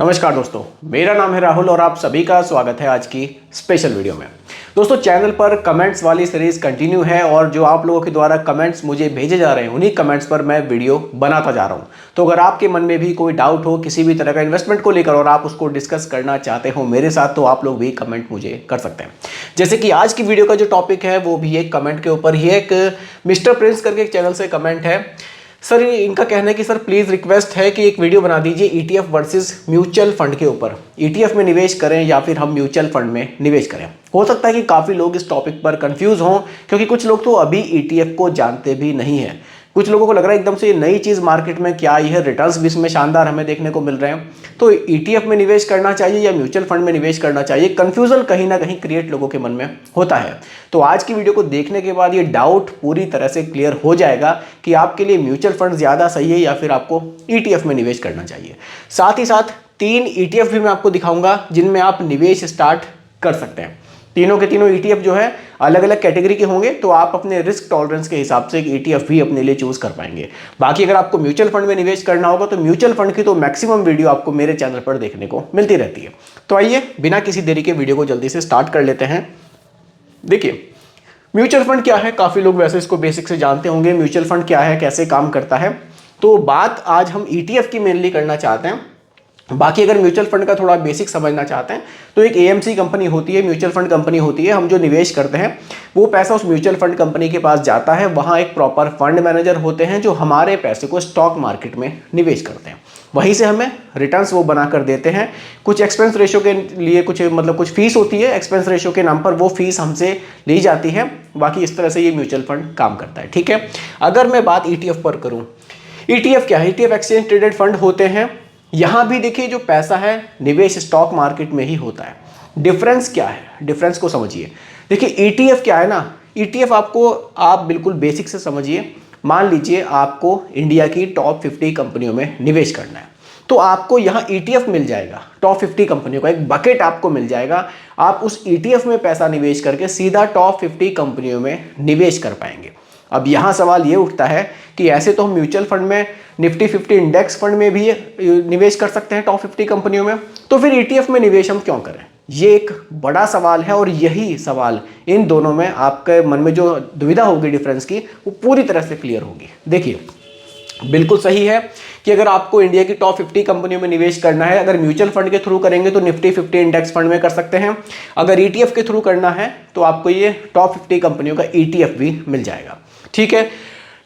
नमस्कार दोस्तों, मेरा नाम है राहुल और आप सभी का स्वागत है आज की स्पेशल वीडियो में। दोस्तों, चैनल पर कमेंट्स वाली सीरीज कंटिन्यू है और जो आप लोगों के द्वारा कमेंट्स मुझे भेजे जा रहे हैं उन्हीं कमेंट्स पर मैं वीडियो बनाता जा रहा हूं। तो अगर आपके मन में भी कोई डाउट हो किसी भी तरह का इन्वेस्टमेंट को लेकर और आप उसको डिस्कस करना चाहते हो मेरे साथ, तो आप लोग भी कमेंट मुझे कर सकते हैं। जैसे कि आज की वीडियो का जो टॉपिक है वो भी एक कमेंट के ऊपर ही है। एक मिस्टर प्रिंस करके एक चैनल से कमेंट है। सर, इनका कहना है कि सर प्लीज़ रिक्वेस्ट है कि एक वीडियो बना दीजिए ईटीएफ वर्सेस म्यूचुअल फंड के ऊपर। ईटीएफ में निवेश करें या फिर हम म्यूचुअल फंड में निवेश करें। हो सकता है कि काफ़ी लोग इस टॉपिक पर कंफ्यूज हों, क्योंकि कुछ लोग तो अभी ईटीएफ को जानते भी नहीं है। कुछ लोगों को लग रहा है एकदम से ये नई चीज़ मार्केट में क्या आई है, रिटर्न्स भी इसमें शानदार हमें देखने को मिल रहे हैं। तो ईटीएफ में निवेश करना चाहिए या म्यूचुअल फंड में निवेश करना चाहिए, कंफ्यूजन कहीं ना कहीं क्रिएट लोगों के मन में होता है। तो आज की वीडियो को देखने के बाद ये डाउट पूरी तरह से क्लियर हो जाएगा कि आपके लिए म्यूचुअल फंड ज़्यादा सही है या फिर आपको ईटीएफ में निवेश करना चाहिए। साथ ही साथ 3 ईटीएफ भी मैं आपको दिखाऊंगा जिनमें आप निवेश स्टार्ट कर सकते हैं। तीनों के तीनों ईटीएफ जो है अलग अलग कैटेगरी के होंगे, तो आप अपने रिस्क टॉलरेंस के हिसाब से एक ईटीएफ भी अपने लिए चूज कर पाएंगे। बाकी अगर आपको म्यूचुअल फंड में निवेश करना होगा तो म्यूचुअल फंड की तो मैक्सिमम वीडियो आपको मेरे चैनल पर देखने को मिलती रहती है। तो आइए बिना किसी देरी के वीडियो को जल्दी से स्टार्ट कर लेते हैं। देखिए, म्यूचुअल फंड क्या है, काफ़ी लोग वैसे इसको बेसिक से जानते होंगे। म्यूचुअल फंड क्या है, कैसे काम करता है, तो बात आज हम ईटीएफ की मेनली करना चाहते हैं। बाकी अगर म्यूचुअल फंड का थोड़ा बेसिक समझना चाहते हैं तो एक एएमसी कंपनी होती है, म्यूचुअल फंड कंपनी होती है। हम जो निवेश करते हैं वो पैसा उस म्यूचुअल फंड कंपनी के पास जाता है। वहाँ एक प्रॉपर फंड मैनेजर होते हैं जो हमारे पैसे को स्टॉक मार्केट में निवेश करते हैं। वहीं से हमें रिटर्न्स वो बना कर देते हैं। कुछ एक्सपेंस रेशो के लिए कुछ फीस होती है, एक्सपेंस रेशो के नाम पर वो फीस हमसे ली जाती है। बाकी इस तरह से ये म्यूचुअल फंड काम करता है। ठीक है, अगर मैं बात ईटीएफ पर करूँ, ईटीएफ क्या है? ईटीएफ एक्सचेंज ट्रेडेड फंड होते हैं। यहां भी देखिए जो पैसा है निवेश स्टॉक मार्केट में ही होता है। डिफरेंस क्या है, डिफरेंस को समझिए। देखिए ईटीएफ क्या है ना, ईटीएफ आप बिल्कुल बेसिक से समझिए। मान लीजिए आपको इंडिया की टॉप 50 कंपनियों में निवेश करना है, तो आपको यहाँ ईटीएफ मिल जाएगा। टॉप 50 कंपनियों का एक बकेट आपको मिल जाएगा। आप उस ईटीएफ में पैसा निवेश करके सीधा टॉप 50 कंपनियों में निवेश कर पाएंगे। अब यहाँ सवाल ये उठता है कि ऐसे तो हम म्यूचुअल फंड में निफ्टी 50 इंडेक्स फंड में भी निवेश कर सकते हैं टॉप 50 कंपनियों में, तो फिर ईटीएफ में निवेश हम क्यों करें? ये एक बड़ा सवाल है और यही सवाल इन दोनों में आपके मन में जो दुविधा होगी डिफरेंस की, वो पूरी तरह से क्लियर होगी। देखिए, बिल्कुल सही है कि अगर आपको इंडिया की टॉप 50 कंपनियों में निवेश करना है, अगर म्यूचुअल फंड के थ्रू करेंगे तो निफ्टी 50 इंडेक्स फंड में कर सकते हैं। अगर ईटीएफ के थ्रू करना है तो आपको ये टॉप 50 कंपनियों का ईटीएफ भी मिल जाएगा। ठीक है,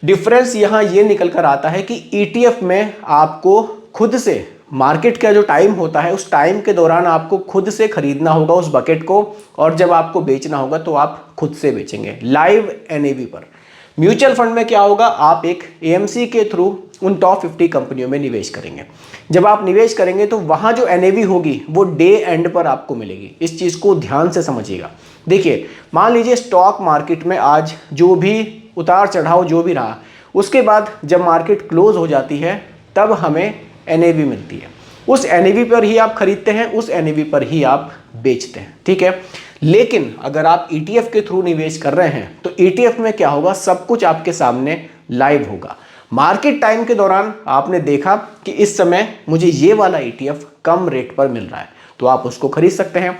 डिफरेंस यहाँ ये निकल कर आता है कि ईटीएफ में आपको खुद से मार्केट का जो टाइम होता है उस टाइम के दौरान आपको खुद से खरीदना होगा उस बकेट को, और जब आपको बेचना होगा तो आप खुद से बेचेंगे लाइव एनएवी पर। म्यूचुअल फंड में क्या होगा, आप एक एएमसी के थ्रू उन टॉप 50 कंपनियों में निवेश करेंगे। जब आप निवेश करेंगे तो वहाँ जो एनएवी होगी वो डे एंड पर आपको मिलेगी। इस चीज़ को ध्यान से समझिएगा। देखिए, मान लीजिए स्टॉक मार्केट में आज जो भी उतार चढ़ाव जो भी रहा, उसके बाद जब मार्केट क्लोज हो जाती है तब हमें एनएवी मिलती है। उस एनएवी पर ही आप खरीदते हैं, उस एनएवी पर ही आप बेचते हैं। ठीक है, लेकिन अगर आप ईटीएफ के थ्रू निवेश कर रहे हैं तो ईटीएफ में क्या होगा, सब कुछ आपके सामने लाइव होगा। मार्केट टाइम के दौरान आपने देखा कि इस समय मुझे ये वाला ईटीएफ कम रेट पर मिल रहा है, तो आप उसको खरीद सकते हैं।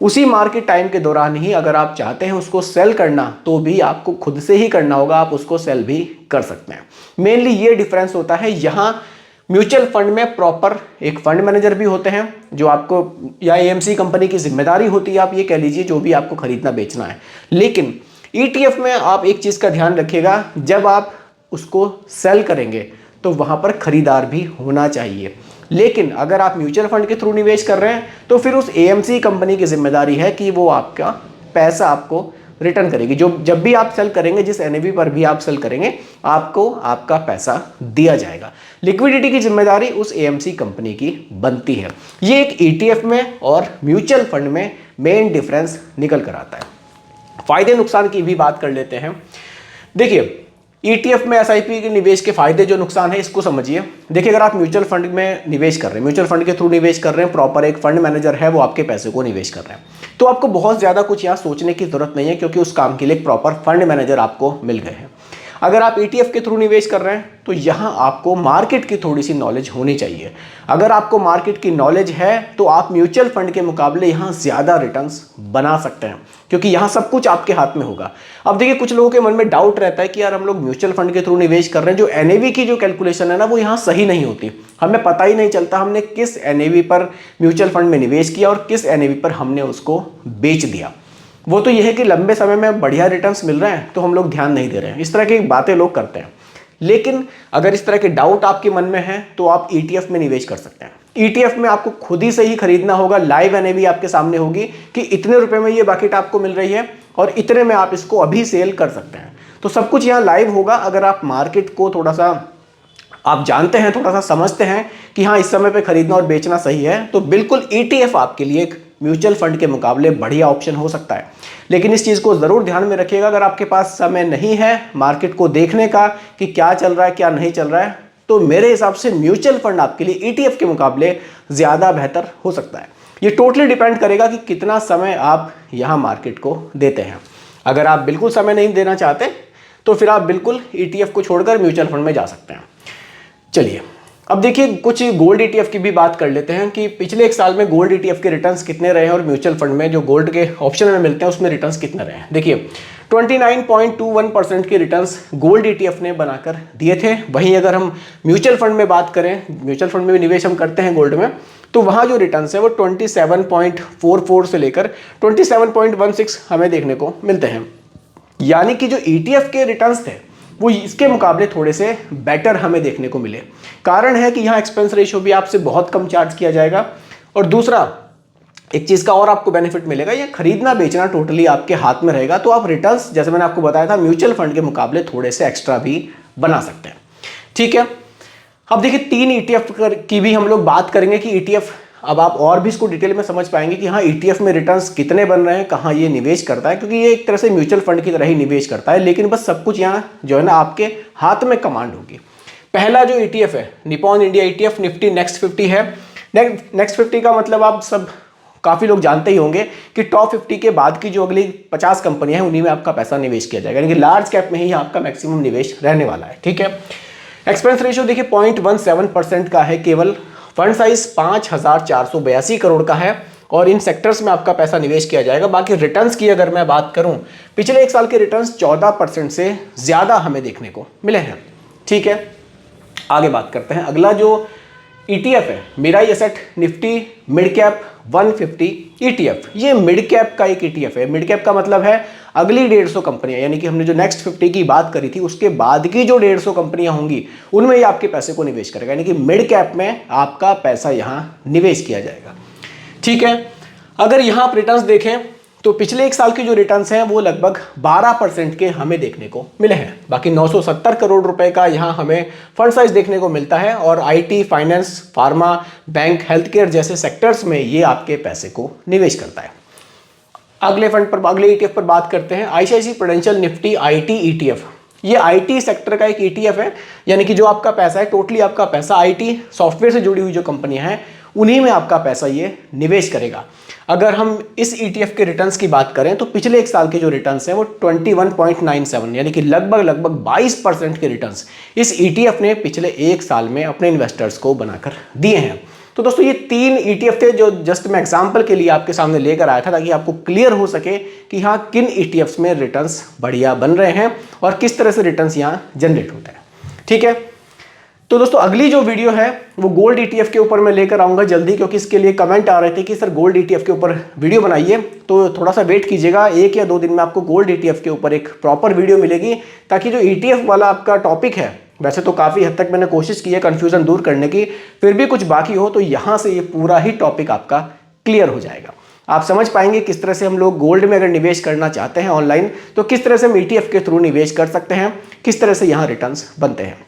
उसी मार्केट टाइम के दौरान ही अगर आप चाहते हैं उसको सेल करना तो भी आपको खुद से ही करना होगा, आप उसको सेल भी कर सकते हैं। मेनली ये डिफरेंस होता है। यहाँ म्यूचुअल फंड में प्रॉपर एक फंड मैनेजर भी होते हैं जो आपको, या एएमसी कंपनी की जिम्मेदारी होती है, आप ये कह लीजिए, जो भी आपको खरीदना बेचना है। लेकिन ईटीएफ में आप एक चीज़ का ध्यान रखिएगा, जब आप उसको सेल करेंगे तो वहाँ पर खरीदार भी होना चाहिए। लेकिन अगर आप म्यूचुअल फंड के थ्रू निवेश कर रहे हैं तो फिर उस एएमसी कंपनी की जिम्मेदारी है कि वो आपका पैसा आपको रिटर्न करेगी। जब भी आप सेल करेंगे, जिस एनएवी पर भी आप सेल करेंगे, आपको आपका पैसा दिया जाएगा। लिक्विडिटी की जिम्मेदारी उस एएमसी कंपनी की बनती है। ये एक ईटीएफ में और म्यूचुअल फंड में मेन डिफरेंस निकल कर आता है। फायदे नुकसान की भी बात कर लेते हैं। देखिए, ईटीएफ में एसआईपी के निवेश के फायदे जो नुकसान है इसको समझिए। देखिए, अगर आप म्यूचुअल फंड में निवेश कर रहे हैं, म्यूचुअल फंड के थ्रू निवेश कर रहे हैं, प्रॉपर एक फंड मैनेजर है वो आपके पैसे को निवेश कर रहे हैं, तो आपको बहुत ज़्यादा कुछ यहाँ सोचने की जरूरत नहीं है, क्योंकि उस काम के लिए एक प्रॉपर फंड मैनेजर आपको मिल गए हैं। अगर आप ETF के थ्रू निवेश कर रहे हैं तो यहाँ आपको मार्केट की थोड़ी सी नॉलेज होनी चाहिए। अगर आपको मार्केट की नॉलेज है तो आप म्यूचुअल फंड के मुकाबले यहाँ ज़्यादा रिटर्न्स बना सकते हैं, क्योंकि यहाँ सब कुछ आपके हाथ में होगा। अब देखिए, कुछ लोगों के मन में डाउट रहता है कि यार हम लोग म्यूचुअल फंड के थ्रू निवेश कर रहे हैं, जो NAV की जो कैलकुलेशन है ना वो यहाँ सही नहीं होती, हमें पता ही नहीं चलता हमने किस NAV पर म्यूचुअल फंड में निवेश किया और किस NAV पर हमने उसको बेच दिया। वो तो यह है कि लंबे समय में बढ़िया रिटर्न्स मिल रहे हैं तो हम लोग ध्यान नहीं दे रहे हैं, इस तरह की बातें लोग करते हैं। लेकिन अगर इस तरह के डाउट आपके मन में है तो आप ETF में निवेश कर सकते हैं। ETF में आपको खुद ही से ही खरीदना होगा, लाइव NAV आपके सामने होगी कि इतने रुपए में ये बकेट आपको मिल रही है और इतने में आप इसको अभी सेल कर सकते हैं। तो सब कुछ यहाँ लाइव होगा। अगर आप मार्केट को थोड़ा सा आप जानते हैं, थोड़ा सा समझते हैं कि हाँ इस समय पे खरीदना और बेचना सही है, तो बिल्कुल ETF आपके लिए एक म्यूचुअल फंड के मुकाबले बढ़िया ऑप्शन हो सकता है। लेकिन इस चीज़ को ज़रूर ध्यान में रखिएगा, अगर आपके पास समय नहीं है मार्केट को देखने का कि क्या चल रहा है क्या नहीं चल रहा है, तो मेरे हिसाब से म्यूचुअल फंड आपके लिए ETF के मुकाबले ज़्यादा बेहतर हो सकता है। ये टोटली डिपेंड करेगा कि कितना समय आप यहाँ मार्केट को देते हैं। अगर आप बिल्कुल समय नहीं देना चाहते तो फिर आप बिल्कुल ETF को छोड़कर म्यूचुअल फंड में जा सकते हैं। चलिए अब देखिए, कुछ गोल्ड ETF की भी बात कर लेते हैं कि पिछले एक साल में गोल्ड ETF के रिटर्न्स कितने रहे हैं और म्यूचुअल फंड में जो गोल्ड के ऑप्शन में मिलते हैं उसमें रिटर्न्स कितने रहे हैं। देखिए 29.21% के रिटर्न्स गोल्ड ETF ने बनाकर दिए थे। वहीं अगर हम म्यूचुअल फंड में बात करें, म्यूचुअल फंड में भी निवेश हम करते हैं गोल्ड में, तो वहाँ जो रिटर्न्स है वो 27.44 से लेकर 27.16 हमें देखने को मिलते हैं। यानी कि जो ETF के रिटर्न्स थे वो इसके मुकाबले थोड़े से बेटर हमें देखने को मिले। कारण है कि यहाँ एक्सपेंस रेशियो भी आपसे बहुत कम चार्ज किया जाएगा, और दूसरा एक चीज़ का और आपको बेनिफिट मिलेगा, ये खरीदना बेचना टोटली आपके हाथ में रहेगा। तो आप रिटर्न्स, जैसे मैंने आपको बताया था, म्यूचुअल फंड के मुकाबले थोड़े से एक्स्ट्रा भी बना सकते हैं। ठीक है, अब देखिए 3 ETF की भी हम लोग बात करेंगे कि ETF, अब आप और भी इसको डिटेल में समझ पाएंगे कि हाँ ETF में रिटर्न्स कितने बन रहे हैं, कहाँ ये निवेश करता है, क्योंकि ये एक तरह से म्यूचुअल फंड की तरह ही निवेश करता है, लेकिन बस सब कुछ यहाँ जो है ना आपके हाथ में कमांड होगी। पहला जो ETF है Nippon India ETF Nifty next 50 है। नेक्स्ट 50 का मतलब आप सब काफ़ी लोग जानते ही होंगे कि टॉप 50 के बाद की जो अगली 50 कंपनियां हैं उन्हीं में आपका पैसा निवेश किया जाएगा, यानी कि लार्ज कैप में ही आपका मैक्सिमम निवेश रहने वाला है। ठीक है, एक्सपेंस रेशियो देखिए 0.17% का है केवल। फंड साइज 5482 करोड़ का है और इन सेक्टर्स में आपका पैसा निवेश किया जाएगा। बाकी रिटर्न्स की अगर मैं बात करूं, पिछले एक साल के रिटर्न्स 14% से ज़्यादा हमें देखने को मिले हैं। ठीक है, आगे बात करते हैं। अगला जो ETF है Mirae asset Nifty mid cap 150 ETF। ये मिड कैप का एक ETF है। मिड कैप का मतलब है अगली 150 कंपनियां, यानी कि हमने जो नेक्स्ट 50 की बात करी थी उसके बाद की जो 150 कंपनियां होंगी उनमें ये आपके पैसे को निवेश करेगा, यानी कि मिड कैप में आपका पैसा यहां निवेश किया जाएगा। ठीक है, अगर यहां आप रिटर्न्स देखें तो पिछले एक साल के जो रिटर्न्स हैं वो लगभग 12% के हमें देखने को मिले हैं। बाकी 970 करोड़ रुपए का यहाँ हमें फंड साइज देखने को मिलता है और IT, finance, pharma, bank, health care जैसे सेक्टर्स में ये आपके पैसे को निवेश करता है। अगले ETF पर बात करते हैं। ICICI prudential Nifty IT ETF। ये IT सेक्टर का एक ETF है, यानी कि जो आपका पैसा है, टोटली आपका पैसा IT सॉफ्टवेयर से जुड़ी हुई जो कंपनियां हैं उन्हीं में आपका पैसा ये निवेश करेगा। अगर हम इस ETF के रिटर्न्स की बात करें तो पिछले एक साल के जो रिटर्न्स हैं वो 21.97 यानी कि लगभग 22% के रिटर्न्स इस ETF ने पिछले एक साल में अपने इन्वेस्टर्स को बनाकर दिए हैं। तो दोस्तों ये 3 ETF थे जो जस्ट मैं एग्जांपल के लिए आपके सामने लेकर आया था, ताकि आपको क्लियर हो सके कि हाँ किन ETFs में रिटर्न्स बढ़िया बन रहे हैं और किस तरह से रिटर्न्स यहाँ जनरेट होते हैं। ठीक है, तो दोस्तों अगली जो वीडियो है वो गोल्ड ETF के ऊपर मैं लेकर आऊँगा जल्दी, क्योंकि इसके लिए कमेंट आ रहे थे कि सर गोल्ड ETF के ऊपर वीडियो बनाइए। तो थोड़ा सा वेट कीजिएगा, 1 या 2 दिन में आपको गोल्ड ETF के ऊपर एक प्रॉपर वीडियो मिलेगी, ताकि जो ETF वाला आपका टॉपिक है, वैसे तो काफ़ी हद तक मैंने कोशिश की है कन्फ्यूज़न दूर करने की, फिर भी कुछ बाकी हो तो यहाँ से ये पूरा ही टॉपिक आपका क्लियर हो जाएगा। आप समझ पाएंगे किस तरह से हम लोग गोल्ड में अगर निवेश करना चाहते हैं ऑनलाइन तो किस तरह से हम ETF के थ्रू निवेश कर सकते हैं, किस तरह से यहाँ रिटर्न्स बनते हैं।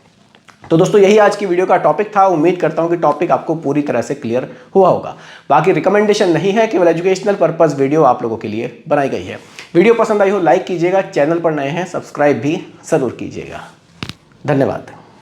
तो दोस्तों यही आज की वीडियो का टॉपिक था। उम्मीद करता हूं कि टॉपिक आपको पूरी तरह से क्लियर हुआ होगा। बाकी रिकमेंडेशन नहीं है, केवल एजुकेशनल पर्पस वीडियो आप लोगों के लिए बनाई गई है। वीडियो पसंद आई हो लाइक कीजिएगा, चैनल पर नए हैं सब्सक्राइब भी जरूर कीजिएगा। धन्यवाद।